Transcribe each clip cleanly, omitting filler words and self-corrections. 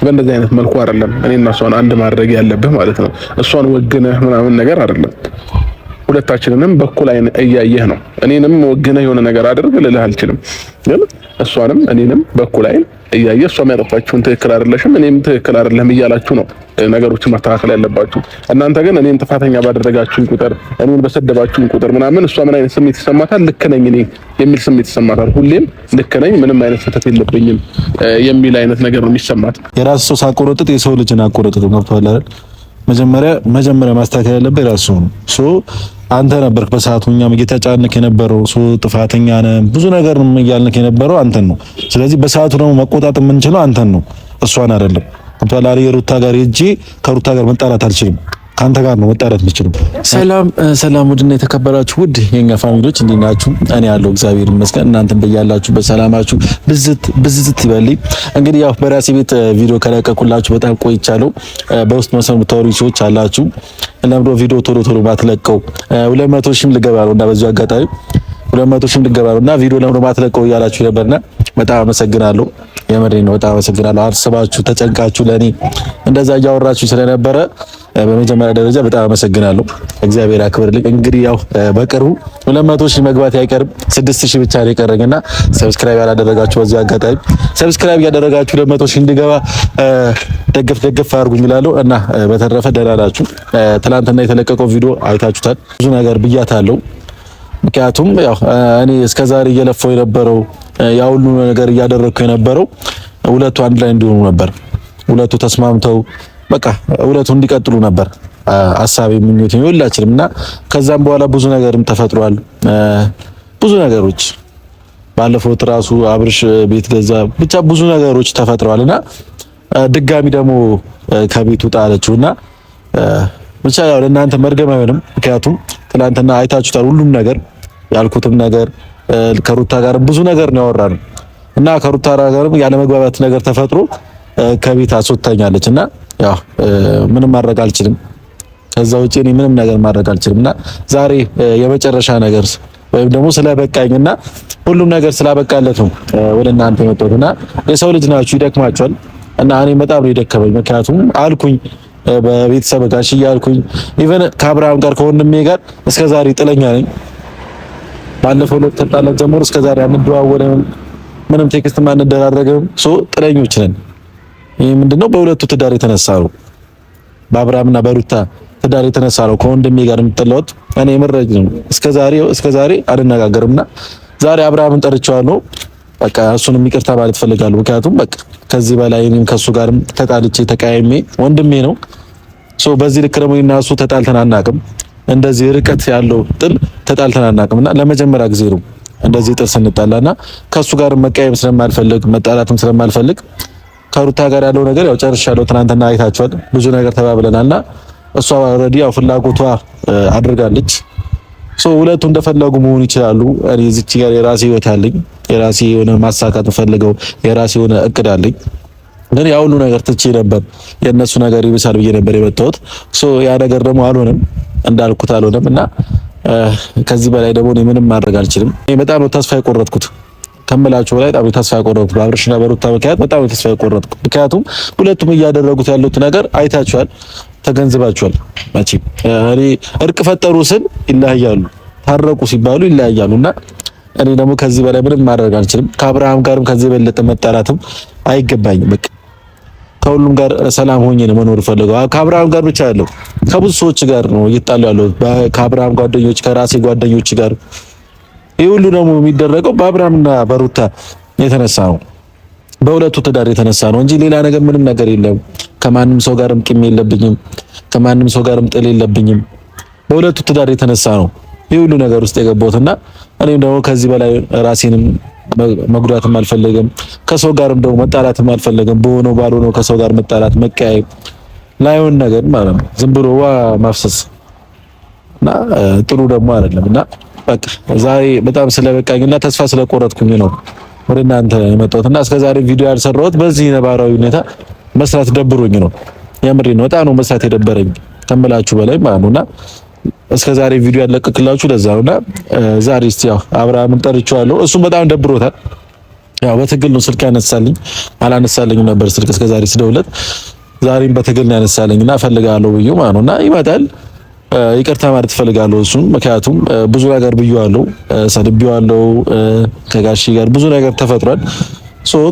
በእንደዚህ አይነት መልኩ አይደለም እኔና እሷን አንድ ማድረግ ያለብህ ማለት ነው። እሷን ወግነህ ምናምን ነገር አይደለም። ሁለታችንንም በኩል አይን እያየህ ነው። እኔንም ወግነህ የሆነ ነገር አድርግ ልልህ አልችልም፣ ግን እሷንም እኔንም በኩል አይን እያየህ እሷም ያጠፋችሁን ትክክል አይደለሽም እኔም ትክክል አይደለም እያላችሁ ነው ነገሮችን ማስተካከል ያለባችሁ። እናንተ ግን እኔን ጥፋተኛ ባደረጋችሁኝ ቁጥር እኔን በሰደባችሁኝ ቁጥር ምናምን እሷ ምን አይነት ስሜት ይሰማታል? ልክ ነኝ እኔ የሚል ስሜት ይሰማታል። ሁሌም ልክ ነኝ ምንም አይነት ስህተት የለብኝም የሚል አይነት ነገር ነው የሚሰማት። የራስ ሰው ሳቆረጥጥ የሰው ልጅን አቆረጥጥ ገብቶሃል አይደል? መጀመሪያ ማስተካከል ያለበት ራሱ ነው። አንተ ነበርክ በሰዓቱ እኛም እየተጫነክ የነበረው ጥፋተኛ ነህ ብዙ ነገር እያልንክ የነበረው አንተን ነው። ስለዚህ በሰዓቱ ደግሞ መቆጣት የምንችለው አንተን ነው እሷን አይደለም። እንቷላሪ ሩታ ጋር ሄጄ ከሩታ ጋር መጣላት አልችልም። ካንተ ጋር ነው መጣላት የምችለው። ሰላም ውድና የተከበራችሁ ውድ የኛ ፋሚሊዎች እንዴት ናችሁ? እኔ ያለው እግዚአብሔር ይመስገን። እናንተም በያላችሁ በሰላማችሁ ብዝት ይበልኝ። እንግዲህ ያው በራሴ ቤት ቪዲዮ ከለቀኩላችሁ በጣም ቆይቻለሁ። በውስጥ መስመር የምታወሩ ሰዎች አላችሁ ለምዶ ቪዲዮ ቶሎ ባትለቀው 200 ሺህም ልገባ ነው እና በዚሁ አጋጣሚ 200 ሺህም ልገባ ነው እና ቪዲዮ ለምዶ ባትለቀው እያላችሁ ነበርና በጣም አመሰግናለሁ። የምሬን ነው። በጣም አመሰግናለሁ። አስባችሁ ተጨንቃችሁ ለኔ እንደዛ እያወራችሁ ስለነበረ በመጀመሪያ ደረጃ በጣም አመሰግናለሁ። እግዚአብሔር ያክብርልኝ። እንግዲህ ያው በቅርቡ 200 ሺህ መግባት አይቀርም 6000 ብቻ ነው የቀረኝና ሰብስክራይብ ያላደረጋችሁ በዚህ አጋጣሚ ሰብስክራይብ ያደረጋችሁ 200 ሺህ እንዲገባ ደገፍ አድርጉኝ እላለሁ እና በተረፈ ደህና ናችሁ? ትናንትና የተለቀቀው ቪዲዮ አይታችሁታል። ብዙ ነገር ብያታለሁ። ምክንያቱም ያው እኔ እስከዛሬ እየለፈው የነበረው ያ ሁሉ ነገር እያደረኩ የነበረው ሁለቱ አንድ ላይ እንዲሆኑ ነበር። ሁለቱ ተስማምተው በቃ ሁለቱ እንዲቀጥሉ ነበር ሐሳቤ ምኞቴ ሁላችንም እና ከዛም በኋላ ብዙ ነገርም ተፈጥሯል። ብዙ ነገሮች ባለፈው ራሱ አብርሽ ቤት ገዛ ብቻ ብዙ ነገሮች ተፈጥረዋልና ድጋሚ ደግሞ ከቤቱ ጣለችውና ብቻ ያው ለእናንተ መርገም አይሆንም። ምክንያቱም ትናንትና አይታችሁታል ሁሉም ነገር ያልኩትም ነገር ከሩታ ጋር ብዙ ነገር ነው ያወራነው እና ከሩታ ጋርም ያለ መግባባት ነገር ተፈጥሮ ከቤት አስወጣኛለች እና ያው ምንም ማድረግ አልችልም። ከዛ ውጪ እኔ ምንም ነገር ማድረግ አልችልምና ዛሬ የመጨረሻ ነገር ወይም ደግሞ ስለበቃኝና ሁሉም ነገር ስላበቃለት ነው ወደ እናንተ የመጣሁትና የሰው ልጅ ናችሁ ይደክማችኋል እና እኔ በጣም ነው የደከመኝ። ምክንያቱም አልኩኝ በቤተሰብ ጋር ያልኩኝ ኢቨን ከአብርሃም ጋር ከወንድሜ ጋር እስከዛሬ ጥለኛ ነኝ። ባለፈው ነው ተጣላን ጀምሮ እስከዛሬ አንደዋወልም ምንም ቴክስት ማንደራረግም ጥለኞች ነን። ይሄ ምንድነው በሁለቱ ትዳር የተነሳ ነው። በአብርሃምና በሩታ ትዳር የተነሳ ነው ከወንድሜ ጋር የምትጠላውት። እኔ መረጅ ነው እስከዛሬ አልነጋገርምና ዛሬ አብርሃምን ጠርቼዋለሁ። በቃ እሱንም ይቅርታ ማለት ፈልጋለሁ። ምክንያቱም በቃ ከዚህ በላይ እኔም ከሱ ጋርም ተጣልቼ ተቃይሜ ወንድሜ ነው። በዚህ ልክ ደግሞ እና እሱ ተጣልተን አናውቅም። እንደዚህ ርቀት ያለው ጥል ተጣልተን አናውቅምና ለመጀመሪያ ጊዜ ነው እንደዚህ ጥል ስንጣላና ከሱ ጋር መቃየም ስለማልፈልግ መጣላትም ስለማልፈልግ ከሩታ ጋር ያለው ነገር ያው ጨርሻለሁ። ትናንትና አይታችኋል ብዙ ነገር ተባብለናልና እሷ ኦልሬዲ ያው ፍላጎቷ አድርጋለች። ሁለቱ እንደፈለጉ መሆን ይችላሉ። እኔ እዚች ጋር የራሴ ህይወት አለኝ። የራሴ የሆነ ማሳካት ፈልገው የራሴ የሆነ እቅድ አለኝ። ግን ያው ሁሉ ነገር ትቼ ነበር የነሱ ነገር ይብሳል ብዬ ነበር የመጣሁት። ያ ነገር ደግሞ አልሆነም እንዳልኩት አልሆነም እና ከዚህ በላይ ደግሞ እኔ ምንም ማድረግ አልችልም። እኔ በጣም ነው ተስፋ የቆረጥኩት ከመላችሁ በላይ በጣም ተስፋ የቆረጥኩት በአብርሽና በሩታ ምክንያት በጣም ተስፋ የቆረጥኩት። ምክንያቱም ሁለቱም እያደረጉት ያሉት ነገር አይታችኋል፣ ተገንዝባችኋል። መቼም እኔ እርቅ ፈጠሩ ስል ይለያያሉ፣ ታረቁ ሲባሉ ይለያያሉና እኔ ደግሞ ከዚህ በላይ ምንም ማድረግ አልችልም። ከአብርሃም ጋርም ከዚህ የበለጠ መጣላትም አይገባኝም። በቃ ከሁሉም ጋር ሰላም ሆኜ ነው መኖር ፈልገው። ከአብርሃም ጋር ብቻ ያለው ከብዙ ሰዎች ጋር ነው እየጣሉ ያለው ከአብርሃም ጓደኞች ከራሴ ጓደኞች ጋር። ይሄ ሁሉ ደግሞ የሚደረገው በአብርሃምና በሩታ የተነሳ ነው፣ በሁለቱ ትዳር የተነሳ ነው እንጂ ሌላ ነገር ምንም ነገር የለም። ከማንም ሰው ጋርም ቂም የለብኝም፣ ከማንም ሰው ጋርም ጥል የለብኝም። በሁለቱ ትዳር የተነሳ ነው ይሄ ሁሉ ነገር ውስጥ የገባሁትና እኔም ደግሞ ከዚህ በላይ ራሴንም መጉዳትም አልፈለግም፣ ከሰው ጋርም ደግሞ መጣላትም አልፈለግም። በሆነው ባልሆነው ከሰው ጋር መጣላት መቀያየም ላይሆን ነገር ማለት ነው፣ ዝም ብሎ ማፍሰስ እና ጥሩ ደግሞ አይደለምና በቃ ዛሬ በጣም ስለበቃኝና ተስፋ ስለቆረጥኩኝ ነው ወደ እናንተ የመጣሁትና እስከዛሬ ቪዲዮ ያልሰራሁት በዚህ ነባራዊ ሁኔታ መስራት ደብሮኝ ነው። የምሬ ነው፣ በጣም ነው መስራት የደበረኝ ከምላችሁ በላይ ማለት ነውና እስከዛሬ ቪዲዮ ያለቀቅላችሁ ለዛ ነውና ዛሬ እስቲ ያው አብርሃምን ጠርቼዋለሁ። እሱም በጣም ደብሮታል። ያው በትግል ነው ስልክ ያነሳልኝ። አላነሳልኝም ነበር ስልክ እስከዛሬ ስደውለት፣ ዛሬም በትግል ነው ያነሳልኝና እፈልጋለሁ ብዬው ማለት ነውና ይመጣል። ይቅርታ ማለት እፈልጋለሁ እሱም፣ ምክንያቱም ብዙ ነገር ብዬዋለሁ፣ ሰድቤዋለሁ። ከጋሺ ጋር ብዙ ነገር ተፈጥሯል።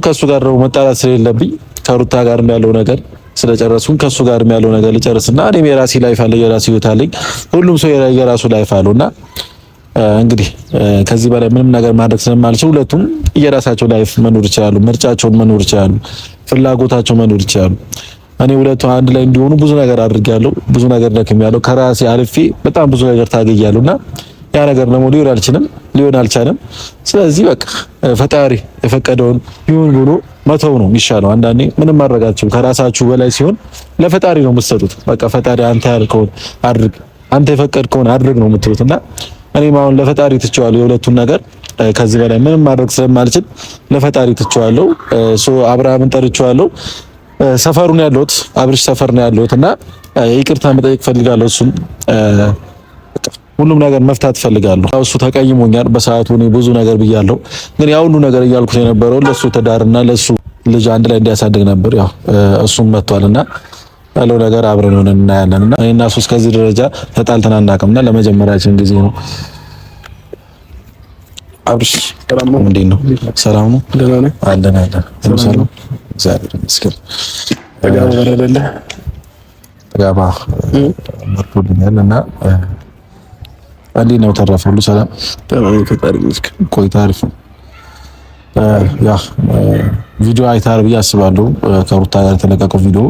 ከሱ ጋር ደግሞ መጣላት ስለሌለብኝ ከሩታ ጋር ያለው ነገር ስለጨረስኩኝ ከሱ ጋር ያለው ነገር ልጨርስና እኔም የራሴ ላይፍ አለ፣ የራሴ ህይወት አለኝ። ሁሉም ሰው የራሱ ላይፍ አለውና እንግዲህ ከዚህ በላይ ምንም ነገር ማድረግ ስለማልችል ሁለቱም የራሳቸው ላይፍ መኖር ይችላሉ፣ ምርጫቸውን መኖር ይችላሉ፣ ፍላጎታቸው መኖር ይችላሉ። እኔ ሁለቱ አንድ ላይ እንዲሆኑ ብዙ ነገር አድርጌያለሁ፣ ብዙ ነገር ደክሜያለሁ፣ ከራሴ አልፌ በጣም ብዙ ነገር ታግያለሁና ያ ነገር ደግሞ ሊሆን አልቻለም። ስለዚህ በቃ ፈጣሪ የፈቀደውን ይሁን ብሎ መተው ነው የሚሻለው። አንዳንዴ ምንም ማድረጋችሁ ከራሳችሁ በላይ ሲሆን ለፈጣሪ ነው የምትሰጡት። በቃ ፈጣሪ አንተ ያልከውን አድርግ፣ አንተ የፈቀድከውን አድርግ ነው የምትሉትና እኔም አሁን ለፈጣሪ ትቼዋለሁ የሁለቱን ነገር። ከዚህ በላይ ምንም ማድረግ ስለማልችል ለፈጣሪ ትቼዋለሁ። አብርሃምን ጠርቼዋለሁ። ሰፈሩን ያለሁት አብርሽ ሰፈር ነው ያለሁት እና ይቅርታ መጠየቅ ፈልጋለሁ። እሱም ሁሉም ነገር መፍታት ፈልጋለሁ። እሱ ተቀይሞኛል በሰዓቱ። እኔ ብዙ ነገር ብያለሁ፣ ግን ያ ሁሉ ነገር እያልኩት የነበረው ለሱ ትዳርና ለሱ ልጅ አንድ ላይ እንዲያሳድግ ነበር። ያው እሱም መጥቷልና ያለው ነገር አብረን ሆነን እናያለንና እኔና እሱ እስከዚህ ደረጃ ተጣልተን አናውቅምና ለመጀመሪያችን ጊዜ ነው። አብርሽ ሰላም ነው? እንዴት ነው? ሰላም ነው? ደህና ነኝ። አለን ሰላም እግዚአብሔር ይመስገን። ተጋባ ወረደለ ተጋባ መርቶልኛል እና እንዴት ነው ተረፈ? ሁሉ ሰላም? ተማም ከታሪ ምስክ ቆይታ አሪፍ ነው። ቪዲዮ አይታር ብዬ አስባለሁ። ከሩታ ጋር የተለቀቀው ቪዲዮ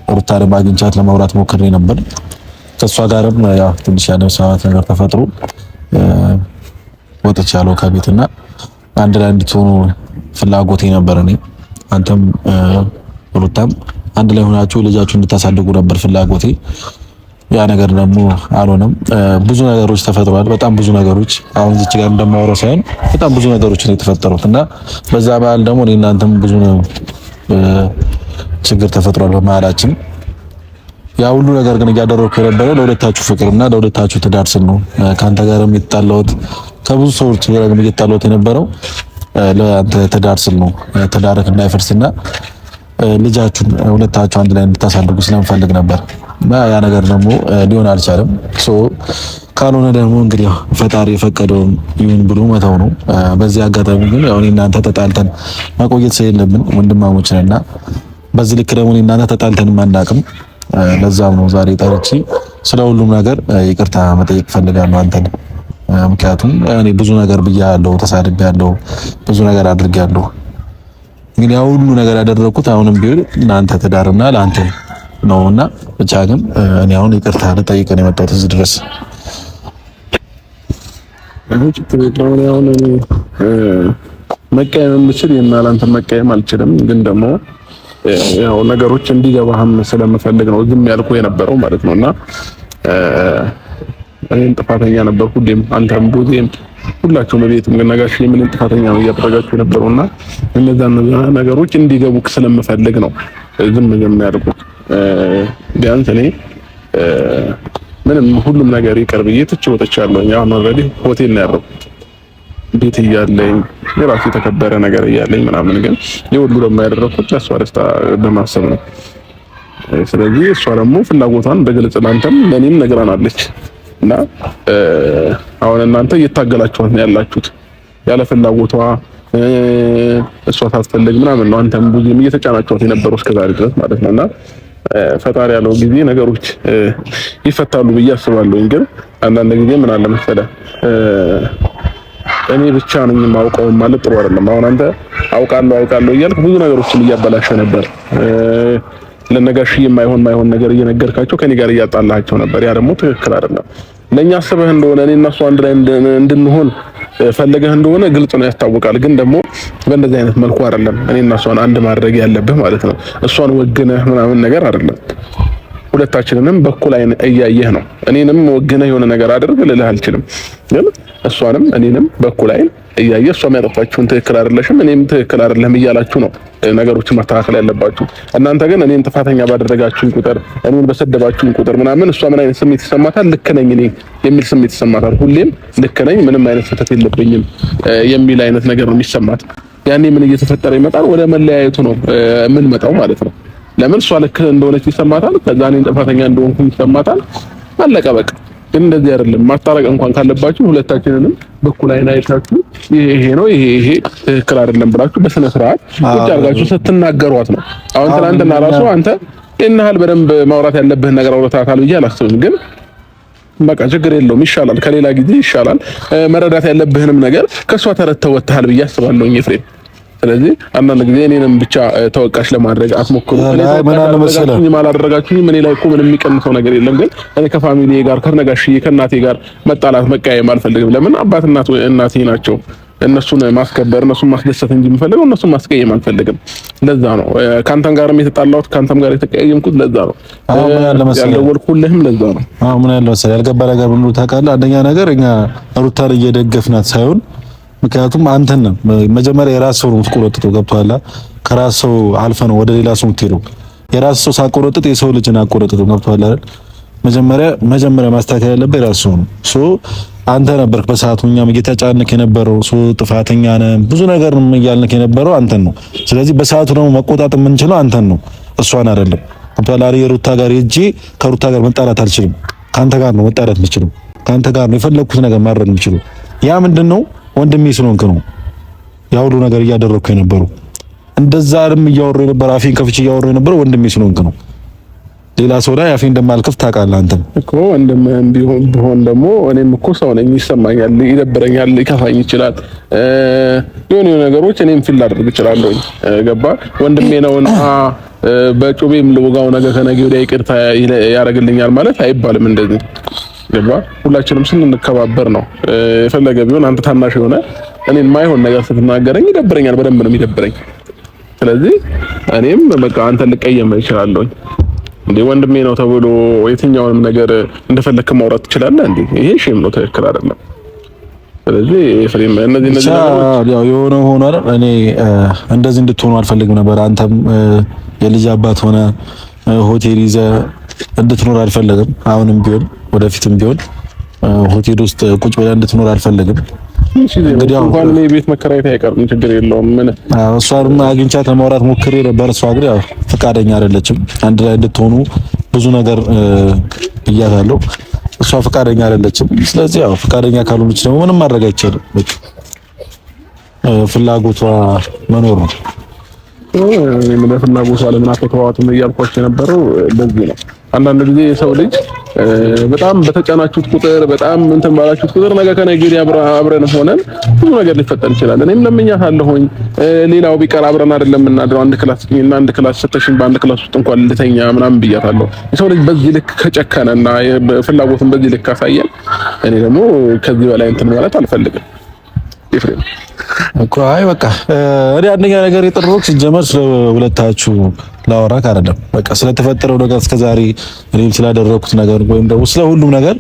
ሩታን ማግኘት ለማውራት ሞክሬ ነበር። ከሷ ጋርም ያው ትንሽ ያለው ሰዓት ነገር ተፈጥሮ ወጥቻለሁ ከቤትና አንድ ላይ እንድትሆኑ ፍላጎቴ ነበር። እኔ አንተም ሩታም አንድ ላይ ሆናችሁ ልጃችሁን እንድታሳድጉ ነበር ፍላጎቴ። ያ ነገር ደግሞ አልሆነም። ብዙ ነገሮች ተፈጥሯል፣ በጣም ብዙ ነገሮች። አሁን እዚህ ጋር እንደማወራው ሳይሆን በጣም ብዙ ነገሮች ነው የተፈጠሩት እና በዛ በዓል ደግሞ እኔ እናንተም ብዙ ችግር ተፈጥሯል በመሀላችን። ያ ሁሉ ነገር ግን እያደረኩ የነበረው ለሁለታችሁ ፍቅርና ለሁለታችሁ ትዳር ስል ነው። ካንተ ጋርም የተጣላሁት ከብዙ ሰዎች ጋርም እየተጣላሁት የነበረው ለአንተ ትዳር ስል ነው። ትዳርክ እንዳይፈርስና ልጃችሁን ሁለታችሁ አንድ ላይ እንድታሳድጉ ስለምፈልግ ነበር። ያ ነገር ደግሞ ሊሆን አልቻለም። ካልሆነ ደግሞ እንግዲህ ፈጣሪ የፈቀደውን ይሁን ብሎ መተው ነው። በዚህ አጋጣሚ ግን ያው እናንተ ተጣልተን መቆየት ስለሌለብን ወንድማሞች ነንና በዚህ ልክ ደግሞ እናንተ ተጣልተን ማናቅም። ለዛም ነው ዛሬ ጠርቼ ስለ ሁሉም ነገር ይቅርታ መጠየቅ ፈልጋለሁ አንተን። ምክንያቱም እኔ ብዙ ነገር ብያለሁ፣ ተሳድቤያለሁ፣ ብዙ ነገር አድርጌያለሁ። ግን ያው ሁሉ ነገር ያደረኩት አሁንም ቢሆን እናንተ ትዳርና ለአንተ ነውና ብቻ ግን እኔ አሁን ይቅርታ ልጠይቅ ነው የመጣሁት እዚህ ድረስ። መቀየም የምችል የእናንተ መቀየም አልችልም። ግን ደግሞ ያው ነገሮች እንዲገባህም ስለምፈልግ ነው ዝም ያልኩ የነበረው ማለት ነውና እኔም ጥፋተኛ ነበርኩ። ሁሌም አንተም ቡዜም ሁላችሁም በቤትም ግን ነጋሽ ምንም ጥፋተኛ ነው እያደረጋችሁ የነበረውና እነዛ ነገሮች እንዲገቡክ ስለምፈልግ ነው ዝም ያልኩት። ቢያንስ እኔ ምንም ሁሉም ነገር ይቀር ብዬ ትቼ ወጥቻለሁ። አሁን ኦልሬዲ ሆቴል ነው ያለው ቤት እያለኝ የራሴ የተከበረ ነገር እያለኝ ምናምን፣ ግን የሁሉ ደግሞ ያደረኩት ለእሷ ደስታ በማሰብ ነው። ስለዚህ እሷ ደግሞ ፍላጎቷን በግልጽ ላንተም ለኔም ነግራናለች እና አሁን እናንተ እየታገላችኋት ነው ያላችሁት ያለ ፍላጎቷ እሷ ታስፈልግ ምናምን ነው። አንተም ብዙም እየተጫናችኋት የነበረው እስከዛሬ ድረስ ማለት ነውና ፈጣሪ ያለው ጊዜ ነገሮች ይፈታሉ ብዬ አስባለሁ። ግን አንዳንድ ጊዜ ምን አለ መሰለህ እኔ ብቻ ነኝ የማውቀው ማለት ጥሩ አይደለም። አሁን አንተ አውቃለሁ እያልክ ብዙ ነገሮችን እያበላሸ ነበር። ለነጋሽ የማይሆን ነገር እየነገርካቸው ከኔ ጋር እያጣላቸው ነበር። ያ ደግሞ ትክክል አይደለም። ለኛ አስበህ እንደሆነ እኔ እና እሱ አንድ ላይ እንድንሆን ፈልገህ እንደሆነ ግልጽ ነው ያስታውቃል። ግን ደግሞ በእንደዚህ አይነት መልኩ አይደለም እኔ እና እሷን አንድ ማድረግ ያለብህ ማለት ነው። እሷን ወግነህ ምናምን ነገር አይደለም። ሁለታችንንም በኩል አይን እያየህ ነው። እኔንም ወግነህ የሆነ ነገር አድርግ ልልህ አልችልም። ግን እሷንም እኔንም በኩል አይን እያየህ እሷም ያጠፋችሁን ትክክል አይደለሽም እኔም ትክክል አይደለም እያላችሁ ነው ነገሮችን ማስተካከል ያለባችሁ። እናንተ ግን እኔን ጥፋተኛ ባደረጋችሁን ቁጥር እኔን በሰደባችሁን ቁጥር ምናምን እሷ ምን አይነት ስሜት ይሰማታል? ልክ ነኝ እኔ የሚል ስሜት ይሰማታል። ሁሌም ልክ ነኝ፣ ምንም አይነት ስህተት የለብኝም የሚል አይነት ነገር ነው የሚሰማት። ያኔ ምን እየተፈጠረ ይመጣል? ወደ መለያየቱ ነው ምን መጣው ማለት ነው። ለምን እሷ ልክ እንደሆነች ይሰማታል፣ ከዛ እኔ ጥፋተኛ እንደሆንኩ ይሰማታል። አለቀ በቃ። ግን እንደዚህ አይደለም። ማታረቅ እንኳን ካለባችሁ ሁለታችንንም በኩል አይን አይታችሁ ይሄ ነው ይሄ ትክክል አይደለም ብላችሁ በስነ ስርዓት ቁጭ አድርጋችሁ ስትናገሯት ነው። አሁን ትናንትና ራሱ አንተ እናሃል በደንብ ማውራት ያለብህን ነገር አውርታታል ብዬ አላስብም። ግን በቃ ችግር የለውም ይሻላል፣ ከሌላ ጊዜ ይሻላል። መረዳት ያለብህንም ነገር ከሷ ተረድተህ ወጥተሃል ብዬ አስባለሁ ኤፍሬም። ስለዚህ አንዳንድ ጊዜ እኔንም ብቻ ተወቃሽ ለማድረግ አትሞክሩ። እኔ ማላደረጋችሁኝ ምን ላይ እኮ ምንም የሚቀንሰው ነገር የለም። ግን እኔ ከፋሚሊዬ ጋር ከነጋሽዬ ከእናቴ ጋር መጣላት መቀያየም አልፈልግም። ለምን አባት እናቴ ናቸው። እነሱን ማስከበር እነሱን ማስደሰት እንጂ የምፈልገው እነሱን ማስቀየም አልፈልግም። ለዛ ነው ካንተም ጋርም የተጣላሁት ካንተም ጋር የተቀያየምኩት ለዛ ነው። ያልደወልኩልህም ለዛ ነው። ምን ያለው መሰለህ ያልገባ ነገር ምን ታውቃለህ? አንደኛ ነገር እኛ ሩታን እየደገፍናት ሳይሆን ምክንያቱም አንተን ነው መጀመሪያ የራስ ሰው ነው የምትቆረጥጠው። ገብቶሃል? ከራስ ሰው አልፈ ነው ወደ ሌላ ሰው የምትሄደው። የራስ ሰው ሳቆረጥጥ የሰው ልጅን አቆረጥጥ። ገብቶሃል አይደል? መጀመሪያ ማስተካከል ያለበት የራስ ሰው ነው። አንተ ነበርክ በሰዓቱ እኛም እየተጫነክ የነበረው ጥፋተኛ ነህ፣ ብዙ ነገር እያልንክ የነበረው አንተን ነው። ስለዚህ በሰዓቱ ደግሞ መቆጣጠር የምንችለው አንተን ነው፣ እሷን አይደለም። ገብቶሃል? የሩታ ጋር ሄጄ ከሩታ ጋር መጣላት አልችልም። ካንተ ጋር ነው መጣላት የምችለው። ካንተ ጋር ነው የፈለኩት ነገር ማድረግ የምችለው። ያ ምንድነው ወንድሜ ስለሆንክ ነው ያ ሁሉ ነገር እያደረኩ የነበረው። እንደዛ አይደለም እያወራሁ የነበረው፣ አፌን ከፍቼ እያወራሁ የነበረው ወንድሜ ስለሆንክ ነው። ሌላ ሰው ላይ አፌን እንደማልከፍት ታውቃለህ አንተም እኮ። ቢሆን ደግሞ እኔም እኮ ሰው ነኝ፣ ይሰማኛል፣ ይደብረኛል፣ ሊከፋኝ ይችላል። የሆነ ነገሮች እኔም ፊል ላደርግ እችላለሁ። ገባ? ወንድሜ ነውና በጩቤም ልውጋው ነገ ከነገ ወዲያ ይቅርታ ያደርግልኛል ማለት አይባልም እንደዚህ። ገባ? ሁላችንም ስንከባበር ነው። የፈለገ ቢሆን አንተ ታናሽ የሆነ እኔን ማይሆን ነገር ስትናገረኝ ይደብረኛል፣ በደንብ ነው የሚደብረኝ። ስለዚህ እኔም በቃ አንተ ልቀየም እችላለሁ እንዴ? ወንድሜ ነው ተብሎ የትኛውንም ነገር እንደፈለክ ማውራት ትችላለህ እንዴ? ይሄ ሼም ነው፣ ትክክል አይደለም። ስለዚህ ኤፍሬም እነዚህ ያው የሆነ ሆኖ አይደል? እኔ እንደዚህ እንድትሆኑ አልፈልግም ነበር። አንተም የልጅ አባት ሆነ ሆቴል ይዘህ እንድትኖር አልፈልግም። አሁንም ቢሆን ወደፊትም ቢሆን ሆቴል ውስጥ ቁጭ ብለህ እንድትኖር አልፈልግም። እንግዲህ እንኳን እኔ ቤት መከራየት አይቀርም፣ ችግር የለውም። ምን እሷንም አግኝቻት ለማውራት ሞክሬ ነበር። እሷ ግን ያው ፈቃደኛ አይደለችም። አንድ ላይ እንድትሆኑ ብዙ ነገር ብያታለሁ። እሷ ፈቃደኛ አይደለችም። ስለዚህ ያው ፈቃደኛ ካልሆነች ደግሞ ምንም ማድረግ አይቻልም። ፍላጎቷ መኖር ነው። እኔ ለፍላጎቷ ለምን አትተዋትም እያልኳቸው የነበረው በዚህ ነው። አንዳንድ ጊዜ የሰው ልጅ በጣም በተጫናችሁት ቁጥር በጣም እንትን ባላችሁት ቁጥር ነገ ከነገ ወዲያ አብረን ሆነን ብዙ ነገር ሊፈጠር ይችላል። እኔም ለምኛታለሁኝ። ሌላው ቢቀር አብረን አይደለም እናድረው አንድ ክላስ እና አንድ ክላስ ሰተሽኝ በአንድ ክላስ ውስጥ እንኳን ልተኛ ምናምን ብያታለሁ። የሰው ልጅ በዚህ ልክ ከጨከነና ፍላጎትን በዚህ ልክ ካሳየን እኔ ደግሞ ከዚህ በላይ እንትን ማለት አልፈልግም። ኤፍሬም እኮ አይ በቃ እኔ አንደኛ ነገር የጠራሁት ሲጀመር ስለሁለታችሁ ላወራክ አይደለም። በቃ ስለተፈጠረው ነገር እስከዛሬ እኔም ስላደረኩት ነገር ወይም ደግሞ ስለ ሁሉም ነገር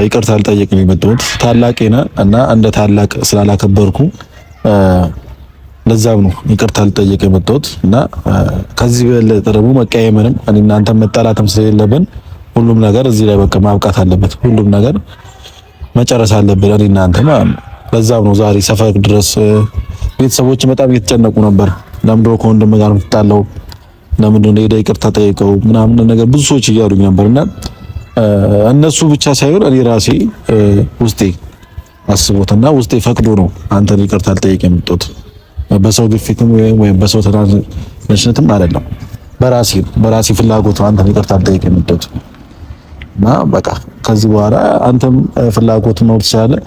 ይቅርታ ልጠይቅ ነው የመጣሁት። ታላቄ ነህ እና እንደ ታላቅ ስላላከበርኩ ለዛም ነው ይቅርታ ልጠይቅ የመጣሁት እና ከዚህ በለጠ ደግሞ መቀየምንም እኔ እናንተ መጣላትም ስለሌለብን ሁሉም ነገር እዚህ ላይ በቃ ማብቃት አለበት። ሁሉም ነገር መጨረስ አለብን እኔ እናንተ ማለት ነው። ለዛም ነው ዛሬ ሰፈር ድረስ ቤተሰቦች በጣም እየተጨነቁ ነበር። ለምንድን ነው ከወንድም ጋር የምትጣለው? ለምንድን ነው ሄደህ ይቅርታ ጠይቀው ምናምን ነገር ብዙ ሰዎች እያሉኝ ነበርና እነሱ ብቻ ሳይሆን እኔ ራሴ ውስጤ አስቦትና ውስጤ ፈቅዶ ነው አንተን ይቅርታ ልጠይቅ የመጣሁት። በሰው ግፊትም ወይም በሰው ተናሽነትም አይደለም። በራሴ ፍላጎት ነው አንተን ይቅርታ ልጠይቅ የመጣሁት እና በቃ ከዚህ በኋላ አንተም ፍላጎት ነው ትችላለህ፣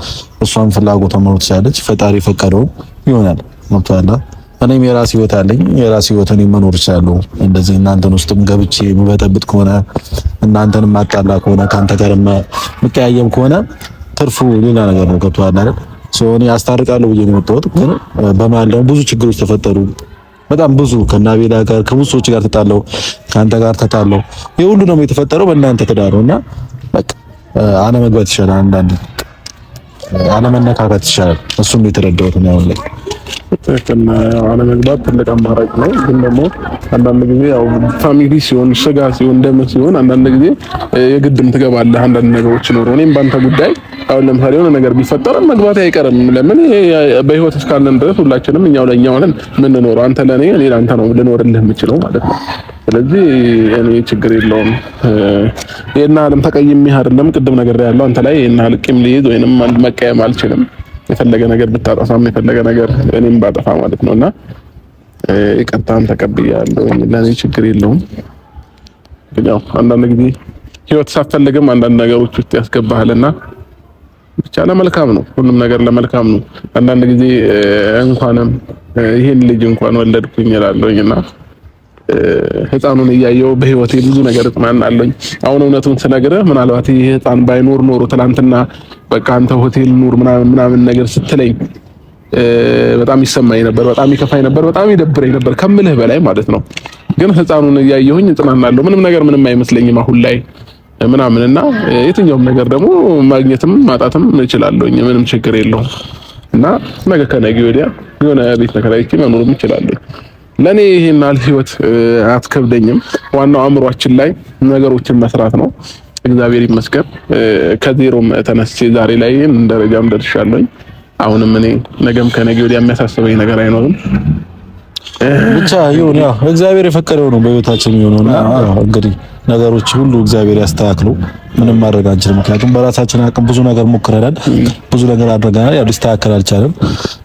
እሷም ፍላጎት ነው ትችላለች። ፈጣሪ ፈቀደው ይሆናል። መጥቷላ እኔም የራሴ ህይወት አለኝ። የራሴ ህይወት እኔ መኖር እችላለሁ። እንደዚህ እናንተን ውስጥም ገብቼ የምበጠብጥ ከሆነ እናንተንም ማጣላ ከሆነ ካንተ ጋር መቀያየም ከሆነ ትርፉ ሌላ ነገር ነው። ገብቶሃል አይደል? እኔ አስታርቃለሁ ብዬ ነው የመጣሁት። ግን በመሀል ደግሞ ብዙ ችግሮች ተፈጠሩ። በጣም ብዙ ከናቤላ ጋር ከብዙ ሰዎች ጋር ተጣለው፣ ካንተ ጋር ተጣለው። የሁሉ ነው የተፈጠረው በእናንተ ተዳረውና በቃ አለመግባት ይሻላል። አንዳንዴ አለመነካካት ይሻላል። እሱም ነው የተረዳሁት ነው ያለው። እና አለመግባት ትልቅ አማራጭ ነው። ግን ደግሞ አንዳንድ ጊዜ ያው ፋሚሊ ሲሆን ስጋ ሲሆን ደም ሲሆን አንዳንድ ጊዜ የግድም ትገባለህ አንዳንድ ነገሮች ነው። እኔም ባንተ ጉዳይ አሁን ለምሳሌ የሆነ ነገር ቢፈጠር መግባት አይቀርም። ለምን በህይወት እስካለን ድረስ ሁላችንም እኛው ለኛው ነን የምንኖረው። አንተ ለኔ እኔ ለአንተ ነው ልኖርልህ የምችለው ማለት ነው። ስለዚህ እኔ ችግር የለውም። ይሄን ዓለም ተቀይሜህ አይደለም ቅድም ነገር ያለው አንተ ላይ ይሄን ቂም ልይዝ ወይንም መቀየም አልችልም። የፈለገ ነገር ብታጠፋም የፈለገ ነገር እኔም ባጠፋ ማለት ነውና ይቅርታን ተቀብያለሁ። ለኔ ችግር የለውም። ግን ያው አንዳንድ ጊዜ ህይወት ሳትፈልግም አንዳንድ ነገሮች ውስጥ ያስገባሃልና ብቻ ለመልካም ነው፣ ሁሉም ነገር ለመልካም ነው። አንዳንድ ጊዜ እንኳንም ይሄን ልጅ እንኳን ወለድኩኝ እላለሁኝና ህፃኑን እያየሁ በህይወቴ ብዙ ነገር እጥማናለሁኝ። አሁን እውነቱን ስነግርህ ምናልባት ይሄ ህፃን ባይኖር ኖሮ ትናንትና በቃ አንተ ሆቴል ኑር ምናምን ነገር ስትለኝ በጣም ይሰማኝ ነበር፣ በጣም ይከፋኝ ነበር፣ በጣም ይደብረኝ ነበር ከምልህ በላይ ማለት ነው። ግን ህፃኑን እያየሁኝ እጥናናለሁ። ምንም አይመስለኝም አሁን ላይ ምናምንና የትኛውም ነገር ደግሞ ማግኘትም ማጣትም እችላለሁኝ። ምንም ችግር የለውም እና ነገ ከነገ ወዲያ የሆነ ቤት ተከራይቼ መኖርም እችላለሁ። ለኔ ይሄን ህይወት አትከብደኝም። ዋናው አእምሯችን ላይ ነገሮችን መስራት ነው። እግዚአብሔር ይመስገን ከዜሮም ተነስቼ ዛሬ ላይ ደረጃም ደርሻለሁኝ። አሁንም እኔ ነገም ከነገ ወዲያ የሚያሳስበኝ ነገር አይኖርም። ብቻ ይሁን ያው እግዚአብሔር የፈቀደው ነው በህይወታችን የሚሆነውና እንግዲህ ነገሮች ሁሉ እግዚአብሔር ያስተካክሉ። ምንም ማድረግ አንችልም። ምክንያቱም በራሳችን አቅም ብዙ ነገር ሞክረናል፣ ብዙ ነገር አድርገናል። ያው ሊስተካከል አልቻለም።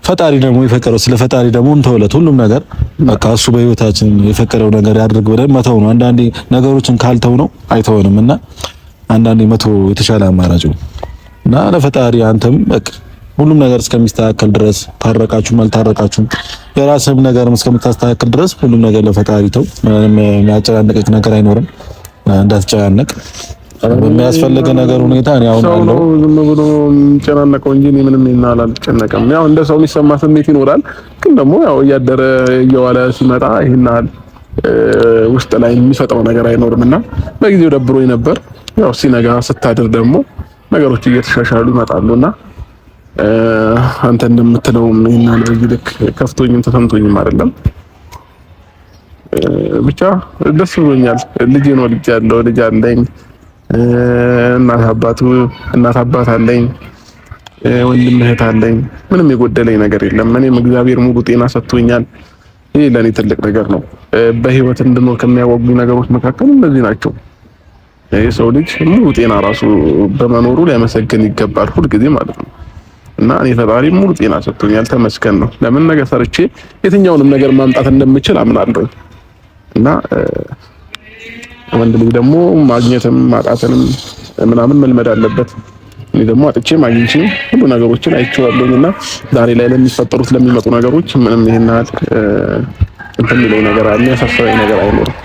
ፈጣሪ ደግሞ የፈቀደው ስለ ፈጣሪ ደግሞ እንተውለት ሁሉም ነገር በቃ እሱ በህይወታችን የፈቀደው ነገር ያድርግ ብለን መተው ነው። አንዳንዴ ነገሮችን ካልተው ነው አይተውንም እና አንዳንዴ መተው የተሻለ አማራጭ ነው እና ለፈጣሪ አንተም በቃ ሁሉም ነገር እስከሚስተካከል ድረስ ታረቃችሁም አልታረቃችሁም የራስህም ነገር እስከምታስተካክል ድረስ ሁሉም ነገር ለፈጣሪ ተው። ምንም የሚያጨናንቅህ ነገር አይኖርም። እንዳትጨናነቅ በሚያስፈልግ ነገር ሁኔታ ነው ያው ነው ዝም ብሎ ጨናነቀው እንጂ ምንም ይናል አልጨነቀም። ያው እንደ ሰው የሚሰማ ስሜት ይኖራል። ግን ደግሞ ያው እያደረ እየዋለ ሲመጣ ይሄናል ውስጥ ላይ የሚፈጥረው ነገር አይኖርምና በጊዜው ደብሮኝ ነበር። ያው ሲነጋ ስታድር ደግሞ ነገሮች እየተሻሻሉ ይመጣሉና አንተ እንደምትለው ይሄናል በዚህ ልክ ከፍቶኝም ተሰምቶኝም አይደለም። ብቻ ደስ ብሎኛል። ልጅ ነው ልጅ ያለው ልጅ አለኝ። እናት አባት አለኝ። ወንድም እህት አለኝ። ምንም የጎደለኝ ነገር የለም። እኔም እግዚአብሔር ሙሉ ጤና ሰጥቶኛል። ይሄ ለኔ ትልቅ ነገር ነው። በህይወት እንድኖር ከሚያወጉኝ ነገሮች መካከል እነዚህ ናቸው። የሰው ልጅ ሙሉ ጤና ራሱ በመኖሩ ሊያመሰግን ይገባል ሁልጊዜ ማለት ነው። እና እኔ ፈጣሪ ሙሉ ጤና ሰጥቶኛል፣ ተመስገን ነው። ለምን ነገር ሰርቼ የትኛውንም ነገር ማምጣት እንደምችል አምናለሁ። እና ወንድ ልጅ ደግሞ ማግኘትም ማጣትንም ምናምን መልመድ አለበት። እኔ ደግሞ አጥቼም አግኝቼም ሁሉ ነገሮችን አይቼዋለሁና ዛሬ ላይ ለሚፈጠሩት ለሚመጡ ነገሮች ምንም ይሄን ያህል እንትን የሚለኝ ነገር የሚያሳስበኝ ነገር አይኖርም።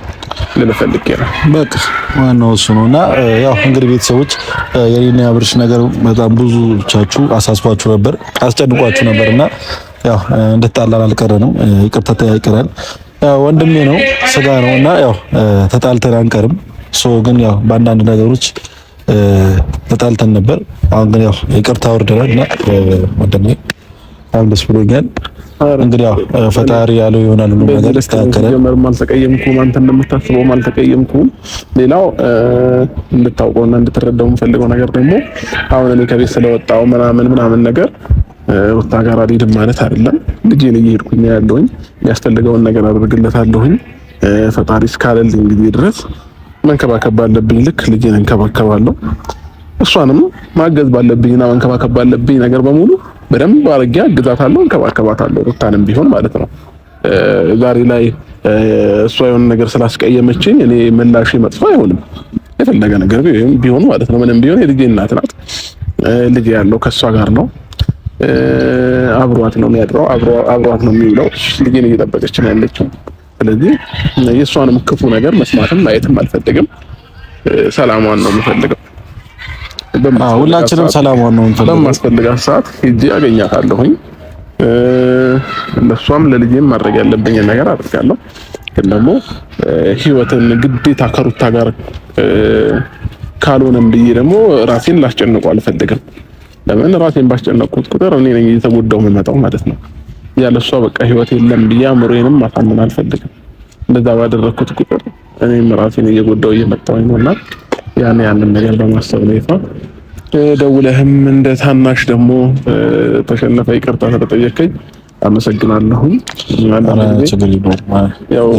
ለፈልክ ያ በቃ ዋናው እሱ ነውና ያው እንግዲህ ቤተሰቦች የኔና ያብርሽ ነገር በጣም ብዙዎቻችሁ አሳስቧችሁ ነበር፣ አስጨንቋችሁ ነበርና ያው እንድትጣላን አልቀረንም። ይቅርታ ተያይቀናል። ወንድሜ ነው ስጋ ነውና ያው ተጣልተን አንቀርም። ግን ያው በአንዳንድ ነገሮች ተጣልተን ነበር። አሁን ግን ያው ይቅርታ ወርደናልና ወንድሜ አሁን ደስ ብሎኛል። እንግዲህ ያው ፈጣሪ ያለው ይሆናል ሁሉ ነገር ይስተካከላል። ጀመርም አልተቀየምኩም፣ አንተ እንደምታስበው አልተቀየምኩም። ሌላው እንድታውቀውና እንድትረዳው የምፈልገው ነገር ደግሞ አሁን እኔ ከቤት ስለወጣው ምናምን ነገር ወጣ ጋር አልሄድም ማለት አይደለም። ልጄን እየሄድኩኝ ያለሁኝ የሚያስፈልገውን ነገር አደርግለታለሁኝ። ፈጣሪ እስካለልኝ ጊዜ ድረስ መንከባከብ ባለብኝ ልክ ልጄን እንከባከባለሁ። እሷንም ማገዝ ባለብኝና መንከባከብ ባለብኝ ነገር በሙሉ በደንብ አድርጌ አግዛታለሁ፣ እንከባከባታለሁ። ሩታንም ቢሆን ማለት ነው። ዛሬ ላይ እሷ የሆነ ነገር ስላስቀየመችኝ እኔ ምላሽ መጥፎ አይሆንም። የፈለገ ነገር ቢሆን ማለት ነው። ምንም ቢሆን የልጄ እናት ናት። ልጄ ያለው ከሷ ጋር ነው። አብሯት ነው የሚያድረው፣ አብሯት ነው የሚውለው። ልጄን እየጠበቀች ነው ያለችው። ስለዚህ የእሷንም ክፉ ነገር መስማትም ማየትም አልፈልግም። ሰላሟን ነው የምፈልገው። ሁላችንም ሰላሟን ነው የምፈልገው። በማስፈልጋት ሰዓት ሄጄ አገኛታለሁኝ። ለሷም ለልጄም ማድረግ ያለብኝ ነገር አድርጋለሁ። ግን ደግሞ ህይወትን ግዴታ ከሩታ ጋር ካልሆነም ብዬ ደግሞ ራሴን ላስጨንቀው አልፈልግም። ለምን ራሴን ባስጨነቅኩት ቁጥር እኔ ነኝ እየተጎዳው የምመጣው ማለት ነው። ያለሷ በቃ ህይወት የለም ብዬ አእምሮዬንም ማሳመን አልፈልግም። እንደዛ ባደረኩት ቁጥር እኔም ራሴን እየጎዳው እየመጣሁኝ ነውና ያንን ነገር በማሰብ ነው ይፋ ደውለህም እንደ ታናሽ ደግሞ ተሸነፈ ይቅርታ ስለጠየቀኝ አመሰግናለሁ። ያው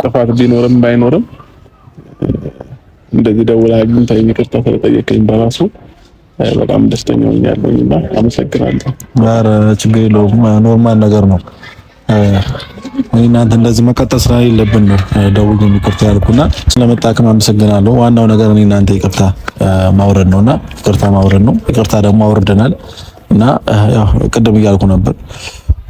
ጥፋት ቢኖርም ባይኖርም እንደዚህ ደውለህ አግኝተኸኝ ይቅርታ ስለጠየቀኝ በራሱ በጣም ደስተኛ ሆኛለሁና አመሰግናለሁ። ኧረ ችግር የለውም ኖርማል ነገር ነው። እናንተ እንደዚህ መቀጠል ስለሌለብን ነው ደውዬ ይቅርታ ያልኩና ስለመጣክም አመሰግናለሁ። ዋናው ነገር እኔ እናንተ ይቅርታ ማውረድ ነውና ይቅርታ ማውረድ ነው። ይቅርታ ደግሞ አውርደናል እና ያው ቅድም እያልኩ ነበር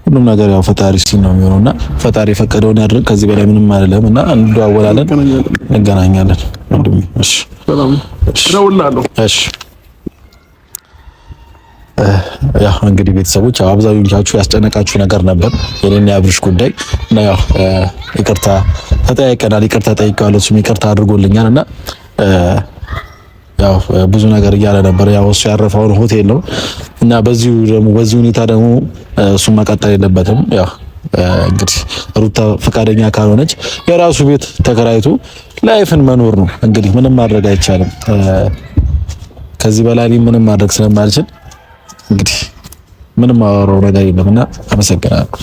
ሁሉም ነገር ያው ፈጣሪ ሲል ነው የሚሆነውና ፈጣሪ የፈቀደውን ያድርግ። ከዚህ በላይ ምንም አይደለም እና እንደዋወላለን፣ እንገናኛለን። እሺ ሰላም ደውላለሁ። እሺ ያው እንግዲህ ቤተሰቦች አብዛኞቻችሁ ያስጨነቃችሁ ነገር ነበር የኔና የአብርሽ ጉዳይ እና ያው ይቅርታ ተጠያይቀናል። ይቅርታ ጠይቄዋለሁ፣ እሱም ይቅርታ አድርጎልኛል እና ያው ብዙ ነገር እያለ ነበር። ያው እሱ ያረፈውን ሆቴል ነው እና በዚህ ሁኔታ ደግሞ እሱ መቀጠል የለበትም። ያው እንግዲህ ሩታ ፈቃደኛ ካልሆነች የራሱ ቤት ተከራይቶ ላይፍን መኖር ነው። እንግዲህ ምንም ማድረግ አይቻልም። ከዚህ በላይ ምንም ማድረግ ስለማልችል እንግዲህ ምንም አወራው ነገር የለምና አመሰግናለሁ።